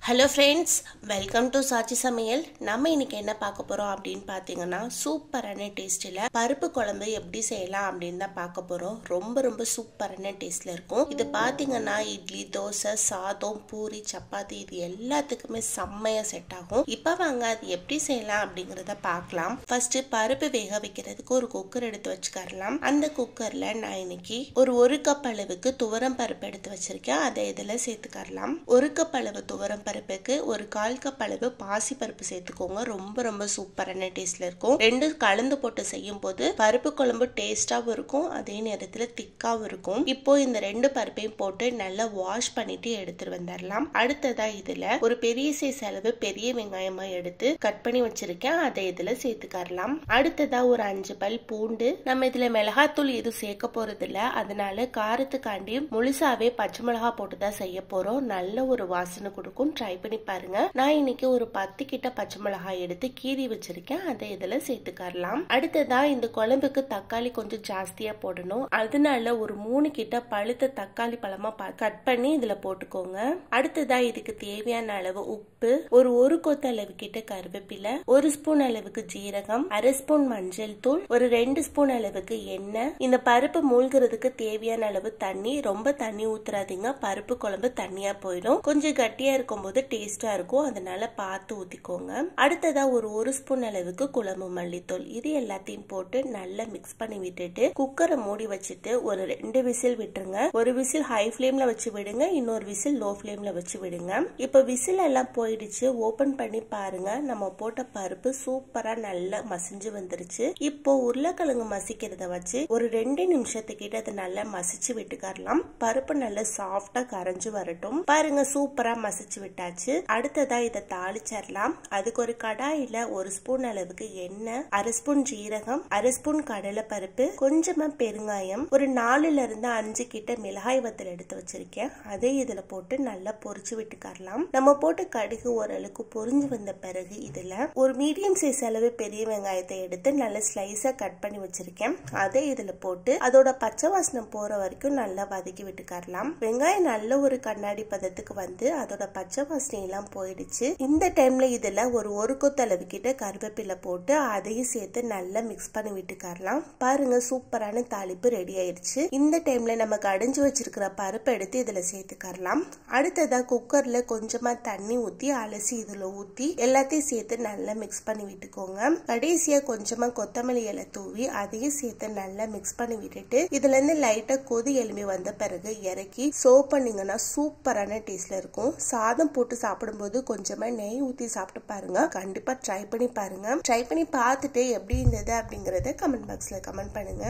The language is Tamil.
ஹலோ ஃப்ரெண்ட்ஸ், வெல்கம் டு சாச்சி சமையல். நம்ம இன்னைக்கு என்ன பார்க்க போகிறோம் அப்படின்னு பார்த்தீங்கன்னா, சூப்பரான டேஸ்ட்டில் பருப்பு குழம்பு எப்படி செய்யலாம் அப்படின்னு தான் பார்க்க போகிறோம். ரொம்ப ரொம்ப சூப்பரான டேஸ்ட்டில் இருக்கும். இது பார்த்தீங்கன்னா இட்லி, தோசை, சாதம், பூரி, சப்பாத்தி இது எல்லாத்துக்குமே செம்மையாக செட் ஆகும். இப்போ வாங்க அது எப்படி செய்யலாம் அப்படிங்கிறத பார்க்கலாம். ஃபர்ஸ்ட் பருப்பு வேக வைக்கிறதுக்கு ஒரு குக்கர் எடுத்து வச்சுக்கலாம். அந்த குக்கரில் நான் இன்னைக்கு ஒரு கப் அளவுக்கு துவரம் பருப்பு எடுத்து வச்சிருக்கேன். அதை இதில் சேர்த்துக்கலாம். ஒரு கப் அளவு துவரம் பருப்புக்கு ஒரு 1/4 கப் அளவு பாசி பருப்பு சேர்த்துக்கோங்க. ரொம்ப ரொம்ப சூப்பரான டேஸ்ட்ல இருக்கும். ரெண்டும் கலந்து போட்டு செய்யும் போது பருப்பு குழம்பு டேஸ்டாவும் இருக்கும், அதே நேரத்துல திக்காவும் இருக்கும். இப்போ இந்த ரெண்டு பருப்பையும் போட்டு நல்லா வாஷ் பண்ணிட்டு எடுத்துட்டு வந்துடலாம். அடுத்ததா இதுல ஒரு பெரிய சைஸ் அளவு பெரிய வெங்காயமா எடுத்து கட் பண்ணி வச்சிருக்கேன். அதை இதுல சேர்த்துக்கலாம். அடுத்ததா ஒரு 5 பல் பூண்டு. நம்ம இதுல மிளகாத்தூள் எதுவும் சேர்க்க போறது இல்ல, அதனால காரத்துக்காண்டி முழுசாவே பச்சை மிளகா போட்டுதான் செய்ய போறோம். நல்ல ஒரு வாசனை கொடுக்கும். ட்ரை பண்ணி பாருங்க. நான் இன்னைக்கு ஒரு 10 கிட்ட பச்சை மிளகாய் எடுத்து கீறி வச்சிருக்கேன். அதை இதுல சேர்த்துக்கலாம். அடுத்ததா இந்த குழம்புக்கு தக்காளி கொஞ்சம் ஜாஸ்தியா போடணும், அதனால ஒரு 3 கிட்ட பழுத்த தக்காளி பழமா கட் பண்ணி இதுல போட்டுக்கோங்க. அடுத்ததா இதுக்கு தேவையான அளவு உப்பு, ஒரு கொத்து அளவு கிட்ட கருவேப்பிலை, 1 ஸ்பூன் அளவுக்கு ஜீரகம், 1/2 ஸ்பூன் மஞ்சள் தூள், ஒரு 2 ஸ்பூன் அளவுக்கு எண்ணெய். இந்த பருப்பு மூழ்கிறதுக்கு தேவையான அளவு தண்ணி. ரொம்ப தண்ணி ஊத்துறாதீங்க, பருப்பு குழம்பு தண்ணியா போயிடும். கொஞ்சம் கட்டியா இருக்கும் போது டேஸ்டா இருக்கும், அதனால பார்த்து ஊத்திக்கோங்க. அடுத்ததா ஒரு ஸ்பூன் அளவுக்கு குழம்பு மல்லித்தூள். இது எல்லாத்தையும் போட்டு நல்லா மிக்ஸ் பண்ணி விட்டுட்டு குக்கரை மூடி வச்சுட்டு ஒரு 2 விசில் விட்டுருங்க. ஒரு விசில் ஹை ஃபிளேம்ல வச்சு விடுங்க, இன்னொரு விசில் லோ ஃபிளேம்ல வச்சு விடுங்க. இப்ப விசில் எல்லாம் போயிடுச்சு. ஓபன் பண்ணி பாருங்க, நம்ம போட்ட பருப்பு சூப்பரா நல்லா மசிஞ்சு வந்துருச்சு. இப்போ உருளைக்கிழங்கு மசிக்கிறத வச்சு ஒரு 2 நிமிஷத்துக்கிட்ட அதை நல்லா மசிச்சு விட்டுக்கலாம். பருப்பு நல்லா சாஃப்டா கரைஞ்சு வரட்டும். பாருங்க, சூப்பரா மசிச்சு விட்டாச்சு. அடுத்ததா இதை தாளிச்சிடலாம். அதுக்கு ஒரு கடாயில 1 ஸ்பூன் அளவுக்கு எண்ணெய், 1/2 ஸ்பூன் ஜீரகம், 1/2 ஸ்பூன் கடலை பருப்பு, கொஞ்சமா பெருங்காயம், ஒரு 4ல இருந்து 5 கிட்ட மிளகாய் வத்தல் எடுத்து வச்சிருக்கேன். அதை இதுல போட்டு நல்லா பொரிச்சு விட்டுக்கலாம். நம்ம போட்டு கடுகு ஓரளவுக்கு பொரிஞ்சு வந்த பிறகு இதுல ஒரு மீடியம் சைஸ் அளவு பெரிய வெங்காயத்தை எடுத்து நல்லா ஸ்லைஸா கட் பண்ணி வச்சிருக்கேன். அதை இதுல போட்டு அதோட பச்சை வாசனை போற வரைக்கும் நல்லா வதக்கி விட்டுக்கலாம். வெங்காயம் நல்ல ஒரு கண்ணாடி பதத்துக்கு வந்து அதோட பச்சை வாசனை எல்லாம் போயிடுச்சு. இந்த டைம்ல இதுல ஒரு கொத்து அளவு கிட்ட கருவேப்பிலை போட்டு அதையும் சேர்த்து நல்லா மிக்ஸ் பண்ணி விட்டுக்கலாம். பாருங்க, சூப்பரான தாளிப்பு ரெடி ஆயிடுச்சு. இந்த டைம்ல நம்ம கடைஞ்சு வச்சிருக்கிற பருப்பை எடுத்து இதுல சேர்த்துக்கலாம். அடுத்ததா குக்கர்ல கொஞ்சமா தண்ணி ஊத்தி அலசி இதுல ஊத்தி எல்லாத்தையும் சேர்த்து நல்லா மிக்ஸ் பண்ணி விட்டுக்கோங்க. கடைசியா கொஞ்சமா கொத்தமல்லி இலை தூவி அதையும் சேர்த்து நல்லா மிக்ஸ் பண்ணி விட்டுட்டு இதுல இருந்து லைட்டா கொதி எழும்பி வந்த பிறகு இறக்கி சர்வ் பண்ணீங்கன்னா சூப்பரான டேஸ்ட்ல இருக்கும். சாதம் போட்டு சாப்பிடும்போது கொஞ்சமா நெய் ஊத்தி சாப்பிட்டு பாருங்க. கண்டிப்பா ட்ரை பண்ணி பாருங்க. ட்ரை பண்ணி பார்த்துட்டு எப்படி இருந்தது அப்படிங்கறத கமெண்ட் பாக்ஸ்ல கமெண்ட் பண்ணுங்க.